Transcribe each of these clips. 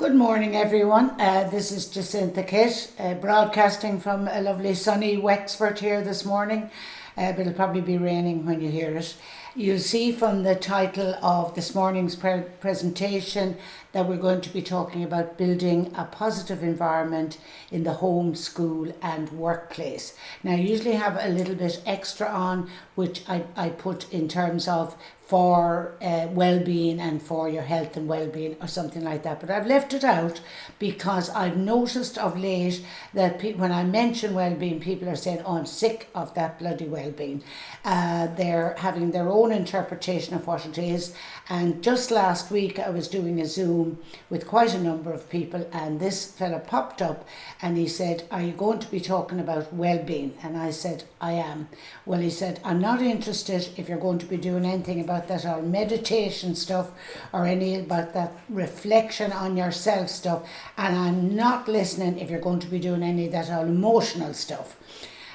Good morning, everyone. This is Jacinta Kitt, broadcasting from a lovely sunny Wexford here this morning, but it'll probably be raining when you hear it. You'll see from the title of this morning's presentation that we're going to be talking about building a positive environment in the home, school and workplace. Now, I usually have a little bit extra on, which I put in terms of for well-being and for your health and well-being or something like that, but I've left it out because I've noticed of late that when I mention well-being, people are saying, oh, I'm sick of that bloody well-being. They're having their own interpretation of what it is, and just last week I was doing a Zoom with quite a number of people, and this fella popped up and he said, are you going to be talking about well-being? And I said, I am. Well, he said, I'm not interested if you're going to be doing anything about that or meditation stuff or any about that reflection on yourself stuff, and I'm not listening if you're going to be doing any of that all emotional stuff.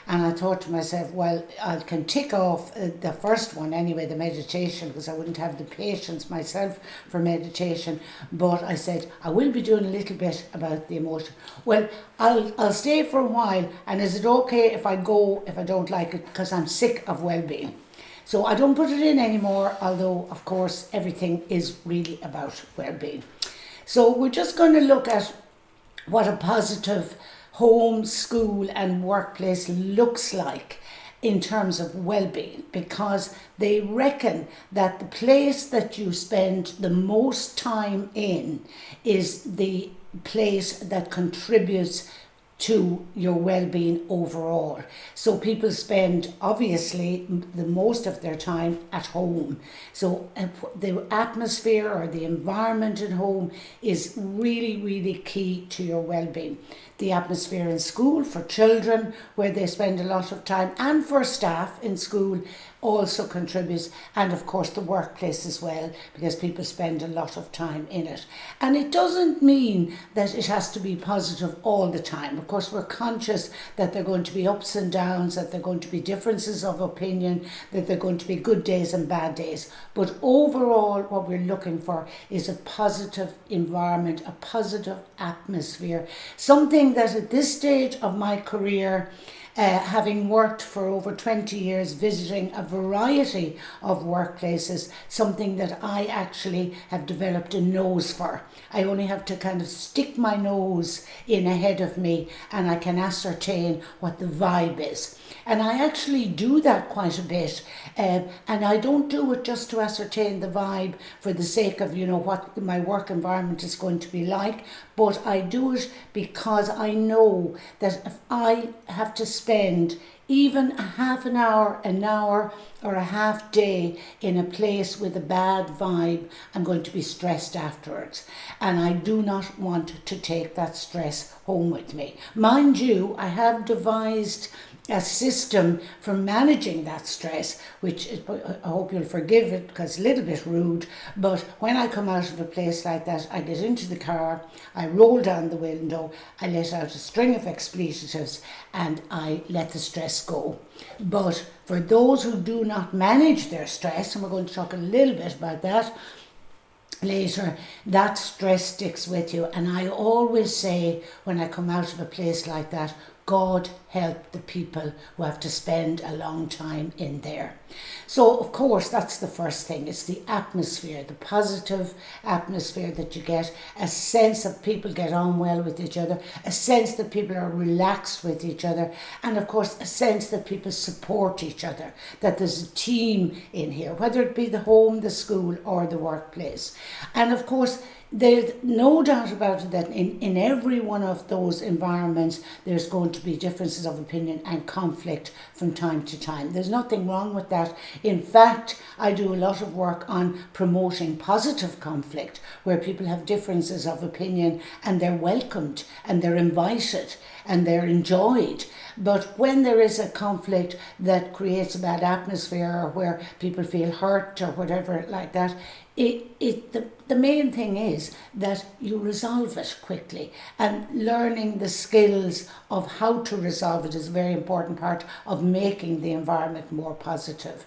And I thought to myself, well, I can tick off the first one anyway, the meditation, because I wouldn't have the patience myself for meditation. But I said, I will be doing a little bit about the emotion. Well, I'll stay for a while, and is it okay if I go if I don't like it, because I'm sick of well-being? So I don't put it in anymore, although, of course, everything is really about well-being. So we're just going to look at what a positive home, school and workplace looks like in terms of well-being, because they reckon that the place that you spend the most time in is the place that contributes to your well-being overall. So people spend obviously the most of their time at home. So the atmosphere or the environment at home is really, really key to your well-being. The atmosphere in school for children, where they spend a lot of time, and for staff in school also contributes, and of course the workplace as well, because people spend a lot of time in it. And it doesn't mean that it has to be positive all the time. Of course, we're conscious that there are going to be ups and downs, that there are going to be differences of opinion, that there are going to be good days and bad days. But overall, what we're looking for is a positive environment, a positive atmosphere, something that at this stage of my career, having worked for over 20 years visiting a variety of workplaces, something that I actually have developed a nose for. I only have to kind of stick my nose in ahead of me and I can ascertain what the vibe is. And I actually do that quite a bit, and I don't do it just to ascertain the vibe for the sake of, what my work environment is going to be like, but I do it because I know that if I have to spend even a half an hour, or a half day in a place with a bad vibe, I'm going to be stressed afterwards. And I do not want to take that stress home with me. Mind you, I have devised a system for managing that stress, which I hope you'll forgive it because it's a little bit rude, but when I come out of a place like that, I get into the car, I roll down the window, I let out a string of expletives and I let the stress go. But for those who do not manage their stress, and we're going to talk a little bit about that later, that stress sticks with you. And I always say when I come out of a place like that, God help the people who have to spend a long time in there. So, of course, that's the first thing. It's the atmosphere, the positive atmosphere that you get, a sense that people get on well with each other, a sense that people are relaxed with each other, and, of course, a sense that people support each other, that there's a team in here, whether it be the home, the school, or the workplace. And, of course, there's no doubt about it that in every one of those environments there's going to be differences of opinion and conflict from time to time. There's nothing wrong with that. In fact, I do a lot of work on promoting positive conflict, where people have differences of opinion and they're welcomed and they're invited and they're enjoyed. But when there is a conflict that creates a bad atmosphere, or where people feel hurt or whatever like that, the main thing is that you resolve it quickly, and learning the skills of how to resolve it is a very important part of making the environment more positive.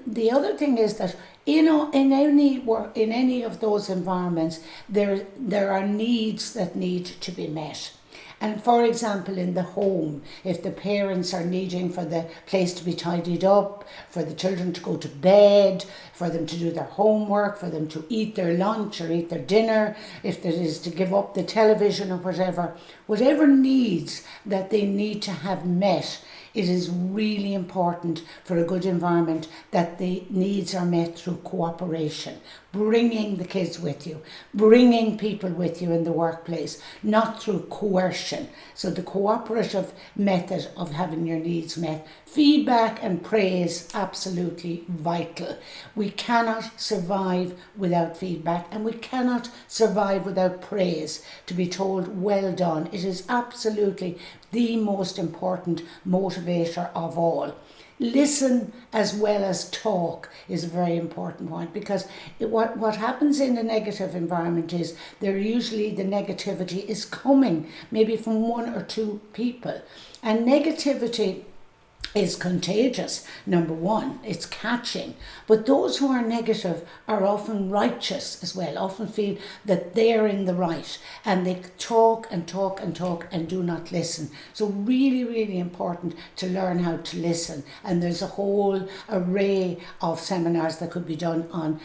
the other thing is that in any work, in any of those environments, there are needs that need to be met. And for example, in the home, if the parents are needing for the place to be tidied up, for the children to go to bed, for them to do their homework, for them to eat their lunch or eat their dinner, if there is to give up the television or whatever needs that they need to have met, it is really important for a good environment that the needs are met through cooperation, bringing the kids with you, bringing people with you in the workplace, not through coercion. So the cooperative method of having your needs met. Feedback and praise, absolutely vital. We cannot survive without feedback, and we cannot survive without praise. To be told, well done, it is absolutely the most important motivator of all. Listen as well as talk is a very important point, because what happens in a negative environment is the negativity is coming maybe from one or two people, and negativity is contagious. Number one, it's catching. But those who are negative are often righteous as well, often feel that they're in the right, and they talk and talk and talk and do not listen. So really, really important to learn how to listen. And there's a whole array of seminars that could be done on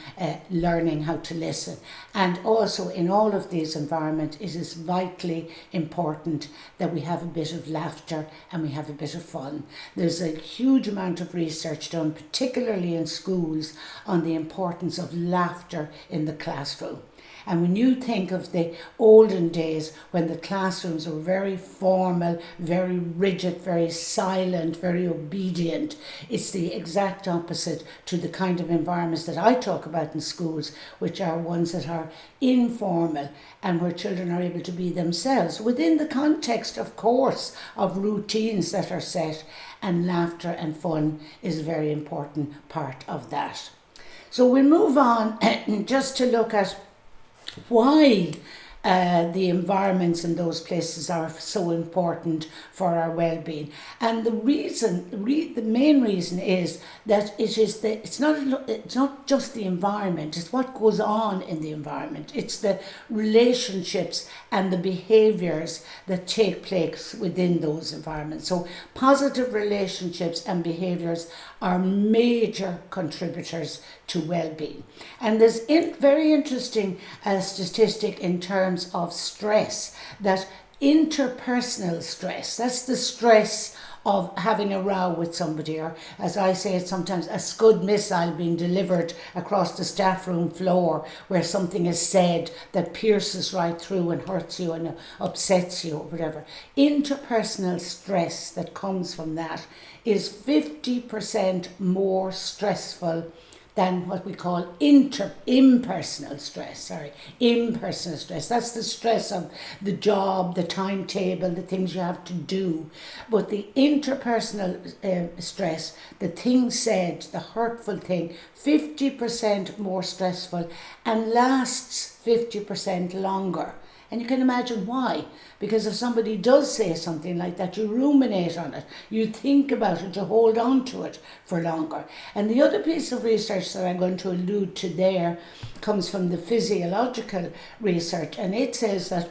learning how to listen. And also in all of these environments, it is vitally important that we have a bit of laughter and we have a bit of fun. There's a huge amount of research done, particularly in schools, on the importance of laughter in the classroom. And when you think of the olden days when the classrooms were very formal, very rigid, very silent, very obedient, it's the exact opposite to the kind of environments that I talk about in schools, which are ones that are informal and where children are able to be themselves within the context, of course, of routines that are set, and laughter and fun is a very important part of that. So we'll move on just to look at why the environments in those places are so important for our well-being. And the main reason is that it's not just the environment, it's what goes on in the environment. It's the relationships and the behaviours that take place within those environments. So positive relationships and behaviours are major contributors to well-being. And there's a very interesting statistic in terms of stress, that interpersonal stress, that's the stress of having a row with somebody, or as I say it sometimes, a Scud missile being delivered across the staff room floor, where something is said that pierces right through and hurts you and upsets you or whatever. Interpersonal stress that comes from that is 50% more stressful than what we call impersonal stress. Impersonal stress. That's the stress of the job, the timetable, the things you have to do. But the interpersonal stress, the thing said, the hurtful thing, 50% more stressful and lasts 50% longer. And you can imagine why. Because if somebody does say something like that, you ruminate on it, you think about it, you hold on to it for longer. And the other piece of research that I'm going to allude to there comes from the physiological research, and it says that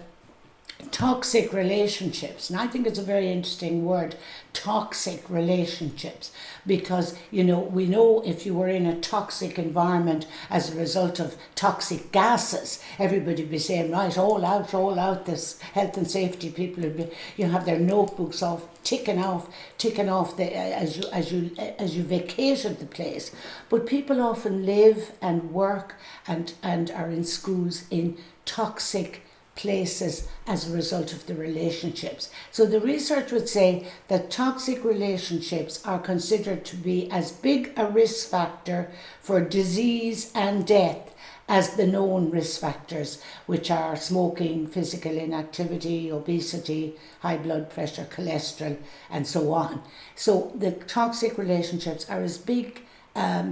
toxic relationships, and I think it's a very interesting word, toxic relationships, because we know if you were in a toxic environment as a result of toxic gases, everybody would be saying, right, all out, this health and safety people would be, have their notebooks off, ticking off as you vacated the place. But people often live and work and are in schools in toxic places as a result of the relationships. So the research would say that toxic relationships are considered to be as big a risk factor for disease and death as the known risk factors, which are smoking, physical inactivity, obesity, high blood pressure, cholesterol, and so on. So the toxic relationships are as big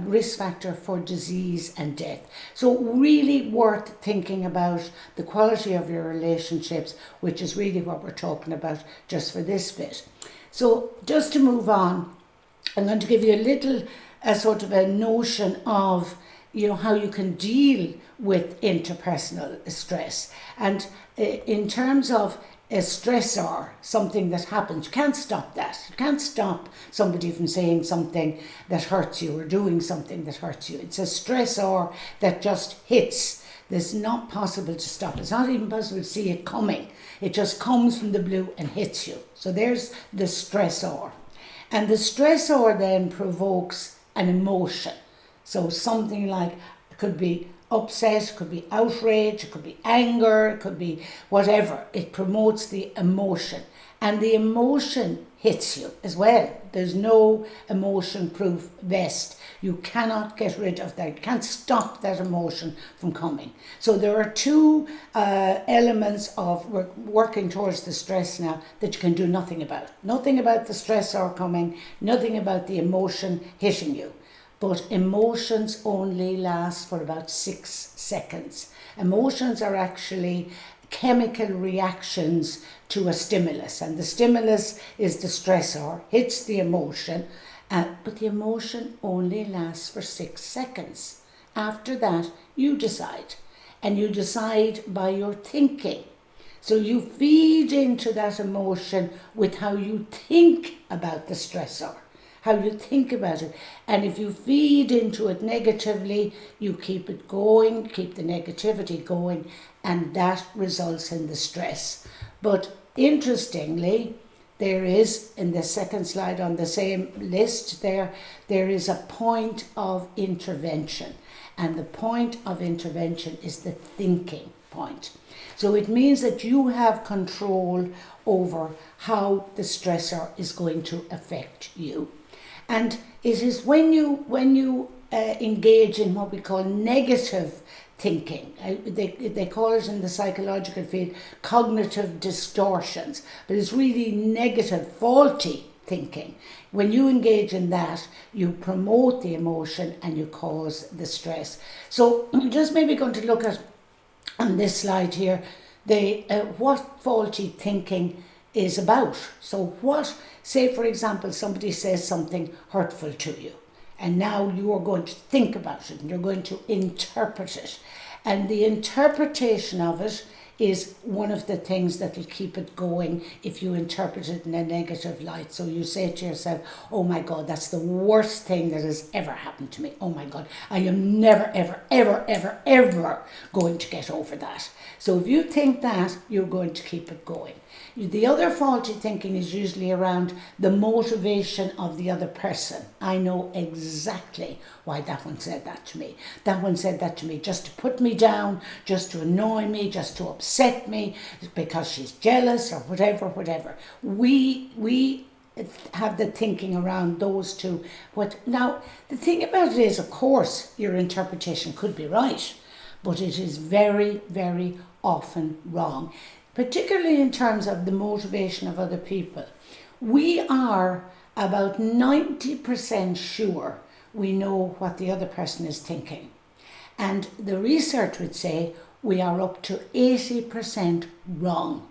risk factor for disease and death. So really worth thinking about the quality of your relationships, which is really what we're talking about just for this bit. So just to move on, I'm going to give you a little a sort of a notion of, how you can deal with interpersonal stress. And in terms of a stressor, something that happens, you can't stop that. You can't stop somebody from saying something that hurts you or doing something that hurts you. It's a stressor that just hits. It's not possible to stop. It's not even possible to see it coming. It just comes from the blue and hits you. So there's the stressor. And the stressor then provokes an emotion. So something like, it could be upset, it could be outrage, it could be anger, it could be whatever. It promotes the emotion. And the emotion hits you as well. There's no emotion-proof vest. You cannot get rid of that. You can't stop that emotion from coming. So there are two elements of working towards the stress now that you can do nothing about. Nothing about the stressor coming, nothing about the emotion hitting you. But emotions only last for about 6 seconds. Emotions are actually chemical reactions to a stimulus, and the stimulus is the stressor, hits the emotion, but the emotion only lasts for 6 seconds. After that, you decide, and you decide by your thinking. So you feed into that emotion with how you think about the stressor, how you think about it. And if you feed into it negatively, you keep it going, keep the negativity going, and that results in the stress. But interestingly, there is, in the second slide on the same list there is a point of intervention. And the point of intervention is the thinking point. So it means that you have control over how the stressor is going to affect you. And it is when you engage in what we call negative thinking. They call it in the psychological field cognitive distortions, but it's really negative, faulty thinking. When you engage in that, you promote the emotion and you cause the stress. So I'm just maybe going to look at on this slide here what faulty thinking is about. So say for example, somebody says something hurtful to you, and now you are going to think about it and you're going to interpret it. And the interpretation of it is one of the things that will keep it going if you interpret it in a negative light. So you say to yourself, oh my God, that's the worst thing that has ever happened to me. Oh my God, I am never, ever, ever, ever, ever going to get over that. So if you think that, you're going to keep it going. The other faulty thinking is usually around the motivation of the other person. I know exactly why that one said that to me. That one said that to me just to put me down, just to annoy me, just to upset me, because she's jealous or whatever. We have the thinking around those two. Now, the thing about it is, of course, your interpretation could be right, but it is very, very often wrong, particularly in terms of the motivation of other people. We are about 90% sure we know what the other person is thinking. And the research would say we are up to 80% wrong.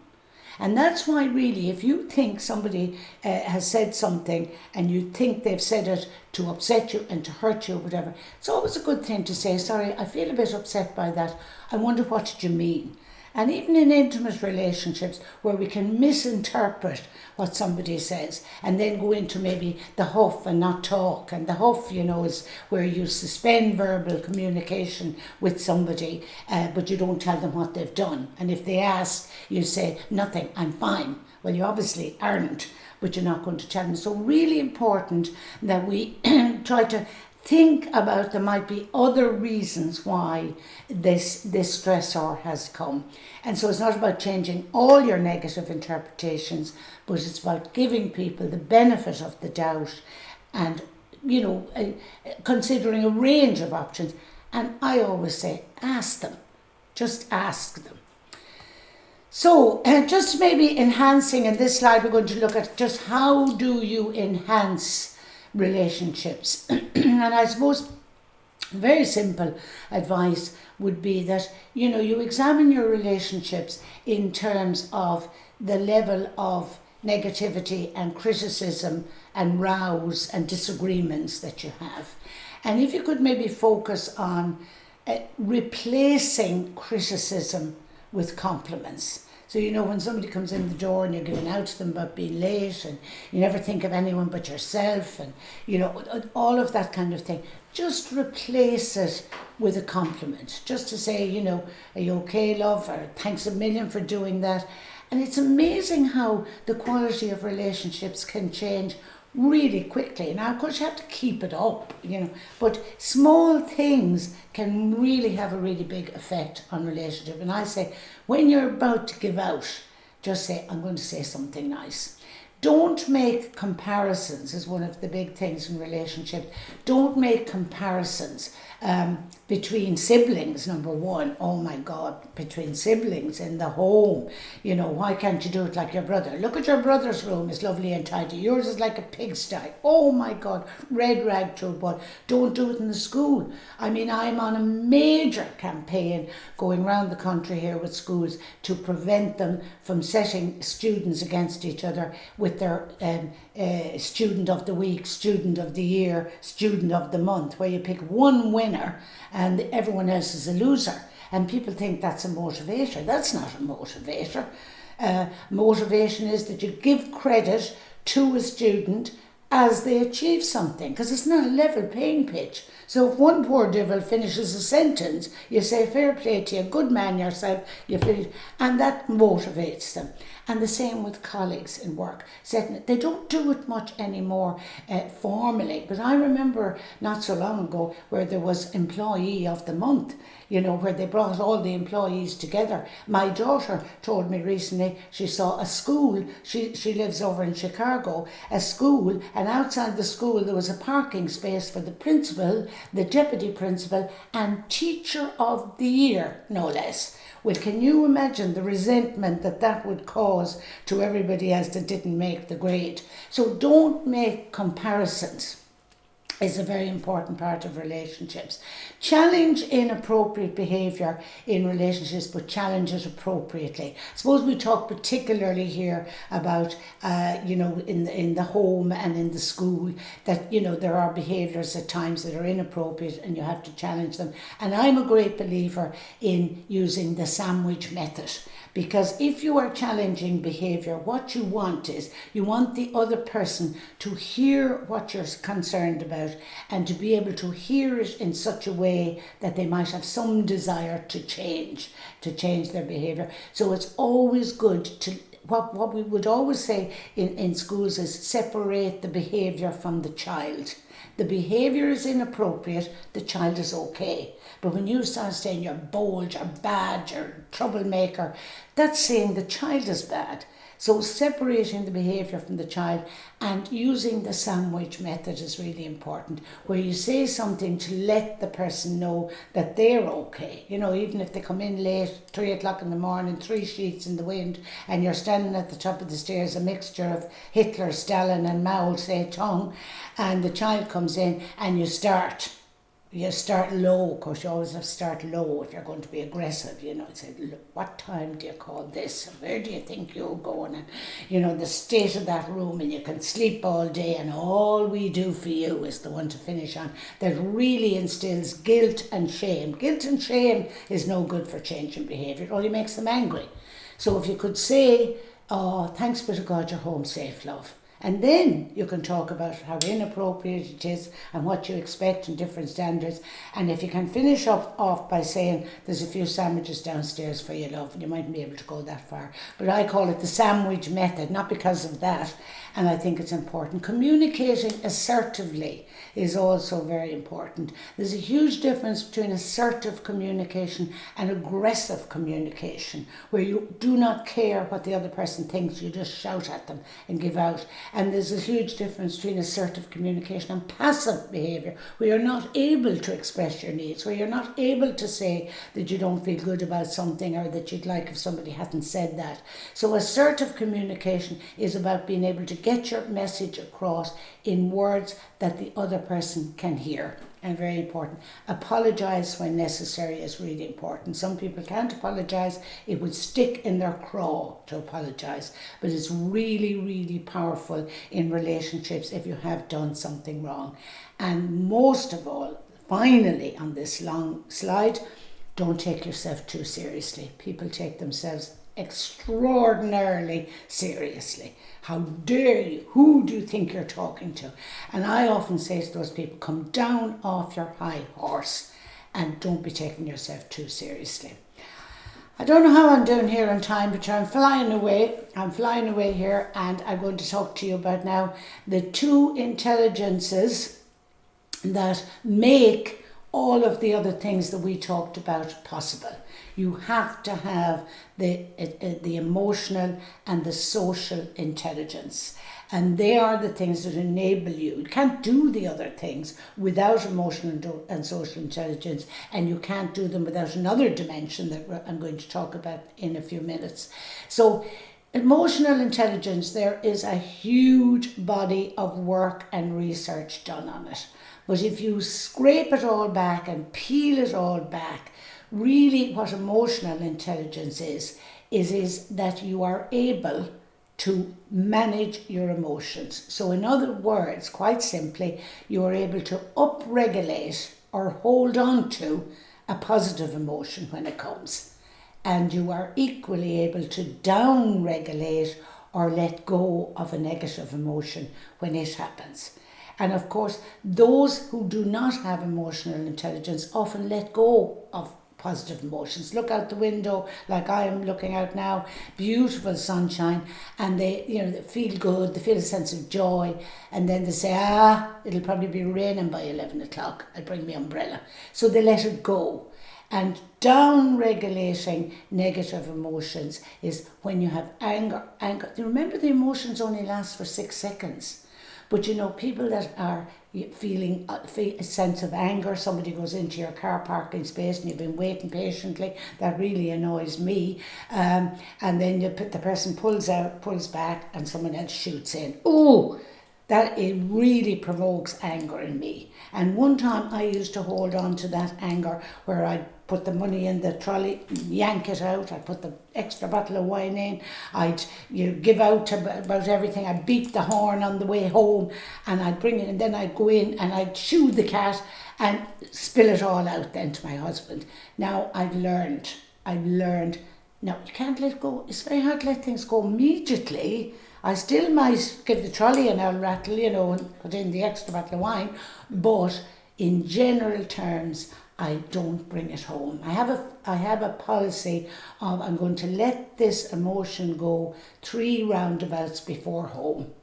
And that's why really, if you think somebody has said something and you think they've said it to upset you and to hurt you or whatever, it's always a good thing to say, sorry, I feel a bit upset by that. I wonder, what did you mean? And even in intimate relationships where we can misinterpret what somebody says and then go into maybe the huff and not talk. And the huff, is where you suspend verbal communication with somebody, but you don't tell them what they've done. And if they ask, you say, nothing, I'm fine. Well, you obviously aren't, but you're not going to tell them. So really important that we try to think about, there might be other reasons why this stressor has come. And so it's not about changing all your negative interpretations, but it's about giving people the benefit of the doubt and, considering a range of options. And I always say, ask them. Just ask them. So just maybe enhancing, in this slide we're going to look at just how do you enhance relationships. And I suppose very simple advice would be that you examine your relationships in terms of the level of negativity and criticism and rows and disagreements that you have. And if you could maybe focus on replacing criticism with compliments. So, you know, when somebody comes in the door and you're giving out to them about being late and you never think of anyone but yourself and, you know, all of that kind of thing, just replace it with a compliment. Just to say, you know, are you okay, love? Or thanks a million for doing that. And it's amazing how the quality of relationships can change really quickly. Now, of course, you have to keep it up, you know, but small things can really have a really big effect on relationship. And I say, when you're about to give out, just say, I'm going to say something nice. Don't make comparisons is one of the big things in relationships. Don't make comparisons between siblings, number one. Oh my God, between siblings in the home. You know, why can't you do it like your brother? Look at your brother's room, it's lovely and tidy. Yours is like a pigsty. Oh my God, red rag to a bull. Don't do it in the school. I mean, I'm on a major campaign going around the country here with schools to prevent them from setting students against each other with their student of the week, student of the year, student of the month, where you pick one winner and everyone else is a loser. And people think that's a motivator. That's not a motivator. Motivation is that you give credit to a student as they achieve something, because it's not a level playing pitch. So if one poor devil finishes a sentence, you say, fair play to you, good man yourself, you finish, and that motivates them. And the same with colleagues in work. They don't do it much anymore formally, but I remember not so long ago where there was Employee of the Month, you know, where they brought all the employees together. My daughter told me recently she saw a school, she lives over in Chicago, a school, and outside the school there was a parking space for the principal, the deputy principal, and teacher of the year, no less. Well, can you imagine the resentment that would cause to everybody else that didn't make the grade? So don't make comparisons. Is a very important part of relationships. Challenge inappropriate behaviour in relationships, but challenge it appropriately. I suppose we talk particularly here about, you know, in the home and in the school, that, you know, there are behaviours at times that are inappropriate and you have to challenge them. And I'm a great believer in using the sandwich method. Because if you are challenging behaviour, what you want is, you want the other person to hear what you're concerned about and to be able to hear it in such a way that they might have some desire to change their behaviour. So it's always good to, what we would always say in schools is separate the behaviour from the child. The behaviour is inappropriate, the child is okay. But when you start saying you're bold, you're bad, you're a troublemaker, that's saying the child is bad. So separating the behaviour from the child and using the sandwich method is really important, where you say something to let the person know that they're okay. You know, even if they come in late, 3 o'clock in the morning, 3 sheets in the wind, and you're standing at the top of the stairs, a mixture of Hitler, Stalin and Mao Zedong, and the child comes in and you start low, because you always have to start low if you're going to be aggressive, you know. Say, what time do you call this? Where do you think you're going? And, you know, the state of that room, and you can sleep all day, and all we do for you is the one to finish on, that really instills guilt and shame. Guilt and shame is no good for changing behaviour. It only makes them angry. So if you could say, oh, thanks be to God you're home safe, love. And then you can talk about how inappropriate it is and what you expect and different standards. And if you can finish off by saying there's a few sandwiches downstairs for you, love, and you mightn't be able to go that far. But I call it the sandwich method, not because of that. And I think it's important. Communicating assertively is also very important. There's a huge difference between assertive communication and aggressive communication, where you do not care what the other person thinks, you just shout at them and give out. And there's a huge difference between assertive communication and passive behaviour, where you're not able to express your needs, where you're not able to say that you don't feel good about something or that you'd like if somebody hadn't said that. So assertive communication is about being able to get your message across in words that the other person can hear. and very important. Apologise when necessary is really important. Some people can't apologise. It would stick in their craw to apologise. But it's really, really powerful in relationships if you have done something wrong. And most of all, finally on this long slide, don't take yourself too seriously. People take themselves extraordinarily seriously. How dare you? Who do you think you're talking to? And I often say to those people, come down off your high horse and don't be taking yourself too seriously. I don't know how I'm doing here on time, but I'm flying away. I'm flying away here, and I'm going to talk to you about now the two intelligences that make all of the other things that we talked about possible. You have to have the emotional and the social intelligence. And they are the things that enable you. You can't do the other things without emotional and social intelligence, and you can't do them without another dimension that I'm going to talk about in a few minutes. So emotional intelligence, there is a huge body of work and research done on it. But if you scrape it all back and peel it all back, really what emotional intelligence is that you are able to manage your emotions. So in other words, quite simply, you are able to upregulate or hold on to a positive emotion when it comes. And you are equally able to downregulate or let go of a negative emotion when it happens. And of course, those who do not have emotional intelligence often let go of positive emotions. Look out the window, like I am looking out now, beautiful sunshine, and they feel good, they feel a sense of joy, and then they say, it'll probably be raining by 11 o'clock, I'll bring my umbrella. So they let it go. And down-regulating negative emotions is when you have anger. Remember, the emotions only last for 6 seconds. But people that are feeling a sense of anger, somebody goes into your car parking space and you've been waiting patiently, that really annoys me. And then the person pulls back and someone else shoots in. Oh, that it really provokes anger in me. And one time I used to hold on to that anger where I'd put the money in the trolley, yank it out, I'd put the extra bottle of wine in, I'd give out about everything, I'd beat the horn on the way home, and I'd bring it, and then I'd go in and I'd shoo the cat and spill it all out then to my husband. Now I've learned, now you can't let go, it's very hard to let things go immediately. I still might give the trolley an old rattle, and put in the extra bottle of wine, but in general terms, I don't bring it home. I have a policy of I'm going to let this emotion go 3 roundabouts before home.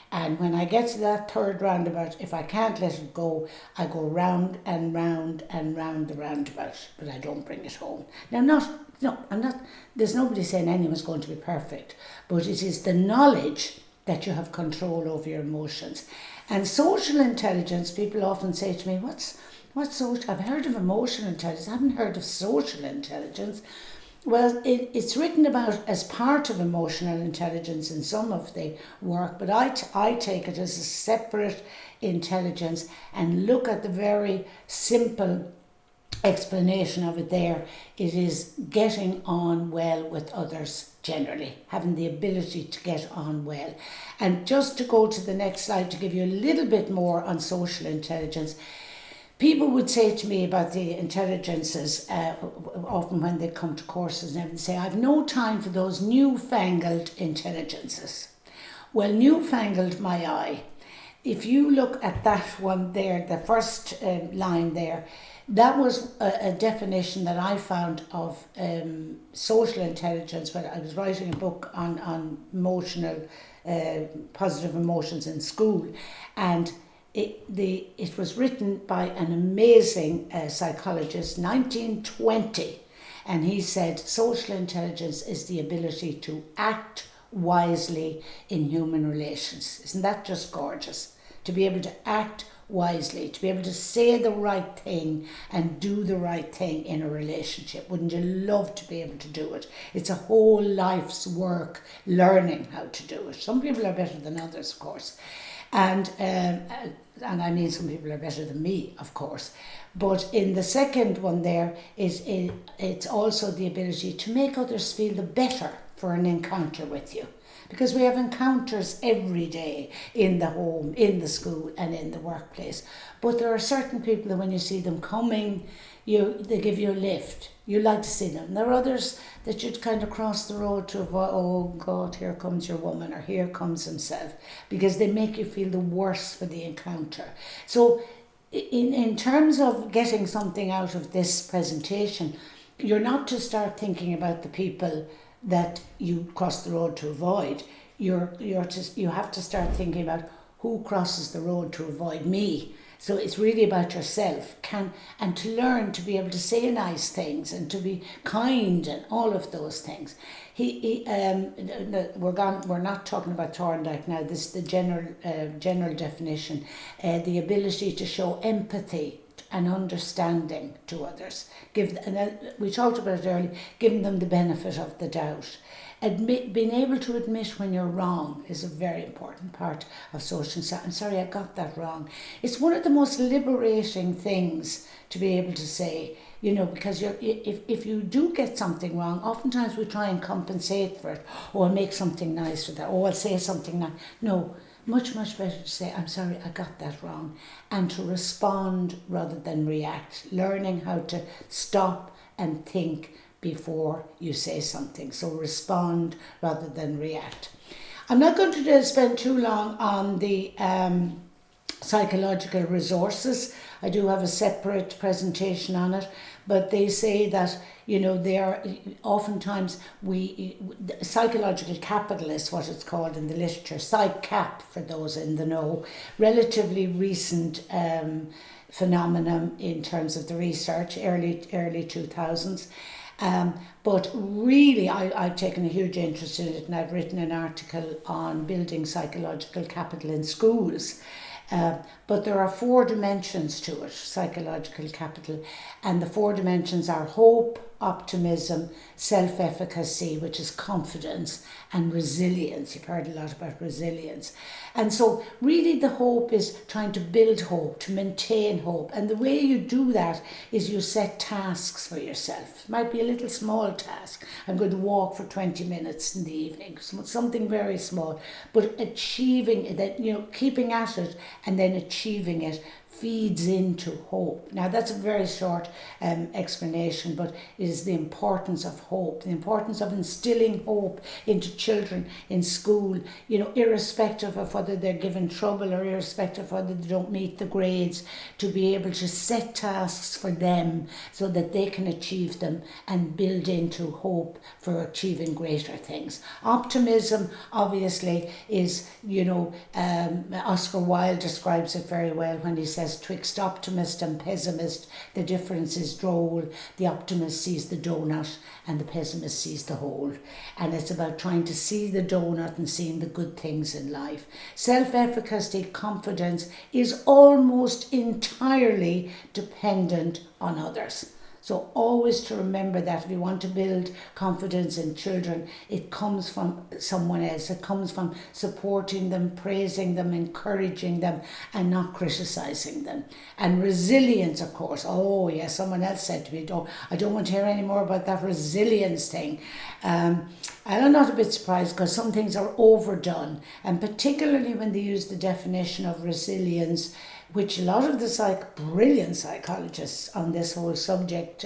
And when I get to that 3rd roundabout, if I can't let it go, I go round and round and round the roundabout, but I don't bring it home. Now, I'm not, there's nobody saying anyone's going to be perfect, but it is the knowledge that you have control over your emotions. And social intelligence, people often say to me, what's social? I've heard of emotional intelligence, I haven't heard of social intelligence. Well, it's written about as part of emotional intelligence in some of the work, but I take it as a separate intelligence and look at the very simple explanation of it there. It is getting on well with others generally, having the ability to get on well. And just to go to the next slide to give you a little bit more on social intelligence, people would say to me about the intelligences, often when they come to courses and everything, say, I've no time for those newfangled intelligences. Well, newfangled, my eye. If you look at that one there, the first line there, that was a definition that I found of social intelligence when I was writing a book on emotional, positive emotions in school. And it was written by an amazing psychologist, 1920, and he said social intelligence is the ability to act wisely in human relations. Isn't that just gorgeous? To be able to act wisely, to be able to say the right thing and do the right thing in a relationship. Wouldn't you love to be able to do it? It's a whole life's work learning how to do it. Some people are better than others, of course. And I mean, some people are better than me, of course. But in the second one there it's also the ability to make others feel the better for an encounter with you. Because we have encounters every day in the home, in the school and in the workplace. But there are certain people that when you see them coming, they give you a lift. You like to see them. There are others that you'd kind of cross the road to avoid, oh God, here comes your woman or here comes himself, because they make you feel the worse for the encounter. So in terms of getting something out of this presentation, you're not to start thinking about the people that you cross the road to avoid. You have to start thinking about who crosses the road to avoid me. So it's really about yourself, and to learn to be able to say nice things and to be kind and all of those things. We're not talking about Thorndike now. This is the general definition. The ability to show empathy and understanding to others. We talked about it earlier. Giving them the benefit of the doubt. Being able to admit when you're wrong is a very important part of social science. I'm sorry, I got that wrong. It's one of the most liberating things to be able to say, because if you do get something wrong, oftentimes we try and compensate for it. Oh, I'll make something nice for that. Oh, I'll say something nice. No, much, much better to say, I'm sorry, I got that wrong. And to respond rather than react. Learning how to stop and think before you say something. So respond rather than react. I'm not going to spend too long on the psychological resources. I do have a separate presentation on it, but they say that they are oftentimes psychological capital is what it's called in the literature, psych cap for those in the know, relatively recent phenomenon in terms of the research, early 2000s. But really I've taken a huge interest in it, and I've written an article on building psychological capital in schools. But there are 4 dimensions to it, psychological capital, and the 4 dimensions are hope, optimism, self-efficacy, which is confidence, and resilience. You've heard a lot about resilience. And so really the hope is trying to build hope, to maintain hope. And the way you do that is you set tasks for yourself. It might be a little small task. I'm going to walk for 20 minutes in the evening, something very small. But achieving that, keeping at it and then achieving it feeds into hope. Now that's a very short explanation, but it is the importance of hope, the importance of instilling hope into children in school, irrespective of whether they're given trouble or irrespective of whether they don't meet the grades, to be able to set tasks for them so that they can achieve them and build into hope for achieving greater things. Optimism, obviously, is, Oscar Wilde describes it very well when he says, twixt optimist and pessimist, the difference is droll. The optimist sees the donut and the pessimist sees the hole. And it's about trying to see the donut and seeing the good things in life. Self-efficacy, confidence, is almost entirely dependent on others. So always to remember that if you want to build confidence in children, it comes from someone else. It comes from supporting them, praising them, encouraging them, and not criticising them. And resilience, of course. Oh yes, someone else said to me, I don't want to hear any more about that resilience thing. And I'm not a bit surprised, because some things are overdone, and particularly when they use the definition of resilience, which a lot of the brilliant psychologists on this whole subject,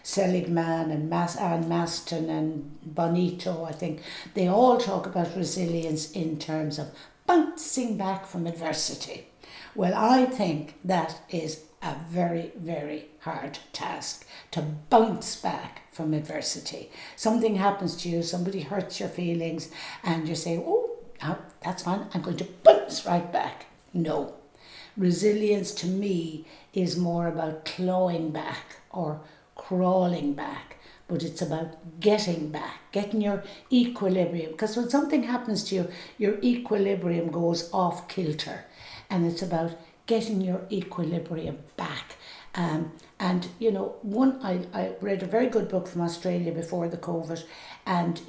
Seligman and Anne Maston and Bonito, I think, they all talk about resilience in terms of bouncing back from adversity. Well, I think that is a very, very hard task, to bounce back from adversity. Something happens to you, somebody hurts your feelings, and you say, oh, no, that's fine, I'm going to bounce right back. No. Resilience to me is more about clawing back or crawling back, but it's about getting back, getting your equilibrium. Because when something happens to you, your equilibrium goes off kilter, and it's about getting your equilibrium back. I read a very good book from Australia before the COVID, and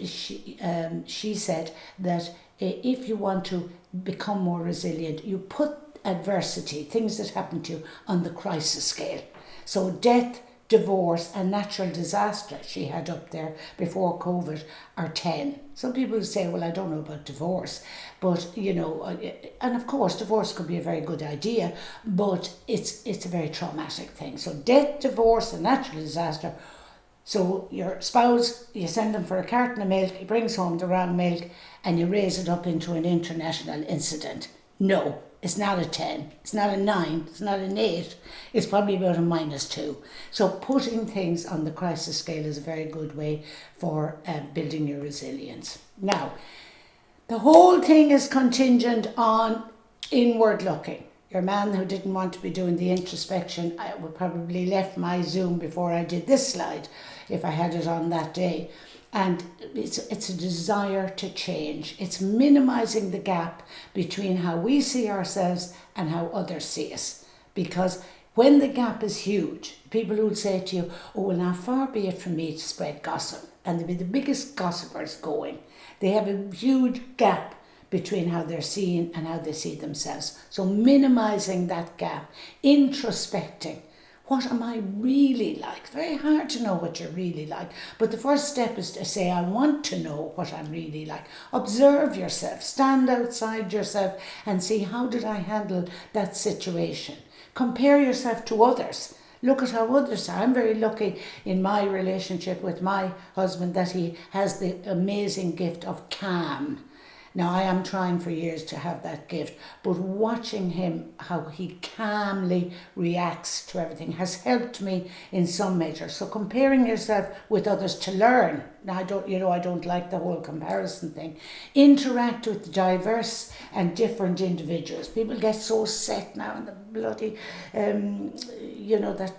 she said that if you want to become more resilient, you put adversity, things that happen to you, on the crisis scale. So death, divorce and natural disaster she had up there before COVID are 10. Some people say, well, I don't know about divorce, but and of course divorce could be a very good idea, but it's a very traumatic thing. So death, divorce and natural disaster. So your spouse, you send them for a carton of milk, he brings home the wrong milk and you raise it up into an international incident. No, it's not a 10, it's not a 9, it's not an 8, it's probably about a -2. So putting things on the crisis scale is a very good way for building your resilience. Now, the whole thing is contingent on inward looking. Your man who didn't want to be doing the introspection, I would probably left my Zoom before I did this slide if I had it on that day. And it's a desire to change. It's minimizing the gap between how we see ourselves and how others see us. Because when the gap is huge, people who say to you, oh, well, now far be it from me to spread gossip. And they'll be the biggest gossipers going. They have a huge gap between how they're seen and how they see themselves. So minimizing that gap, introspecting. What am I really like? Very hard to know what you're really like. But the first step is to say, I want to know what I'm really like. Observe yourself. Stand outside yourself and see, how did I handle that situation? Compare yourself to others. Look at how others are. I'm very lucky in my relationship with my husband that he has the amazing gift of calm. Now, I am trying for years to have that gift, but watching him, how he calmly reacts to everything, has helped me in some measure. So comparing yourself with others to learn. Now, I don't like the whole comparison thing. Interact with diverse and different individuals. People get so set now in the bloody, that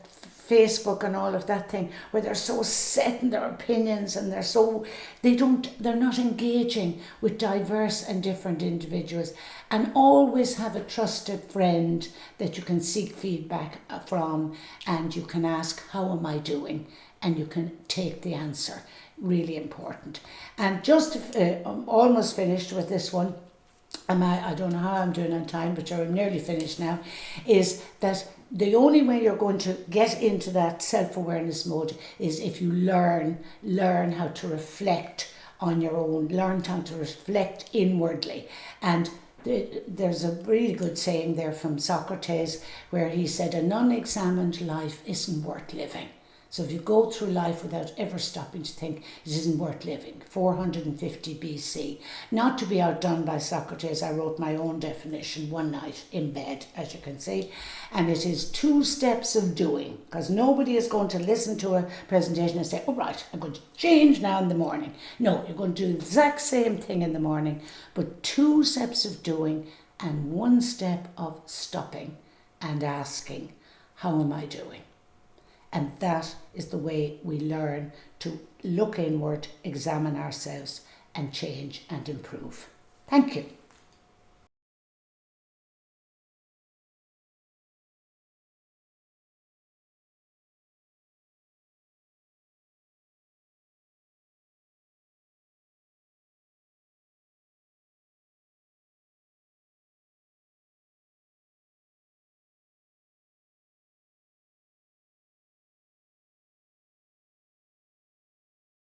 Facebook and all of that thing, where they're so set in their opinions and they're not engaging with diverse and different individuals. And always have a trusted friend that you can seek feedback from, and you can ask, how am I doing? And you can take the answer. Really important. And just I'm almost finished with this one. I don't know how I'm doing on time, but you're nearly finished now, is that the only way you're going to get into that self-awareness mode is if you learn how to reflect on your own, learn how to reflect inwardly. And there's a really good saying there from Socrates where he said, an unexamined life isn't worth living. So if you go through life without ever stopping to think, it isn't worth living. 450 BC. Not to be outdone by Socrates, I wrote my own definition one night in bed, as you can see. And it is 2 steps of doing, because nobody is going to listen to a presentation and say, oh right, I'm going to change now in the morning. No, you're going to do the exact same thing in the morning, but 2 steps of doing and 1 step of stopping and asking, how am I doing? And that is the way we learn to look inward, examine ourselves and change and improve. Thank you.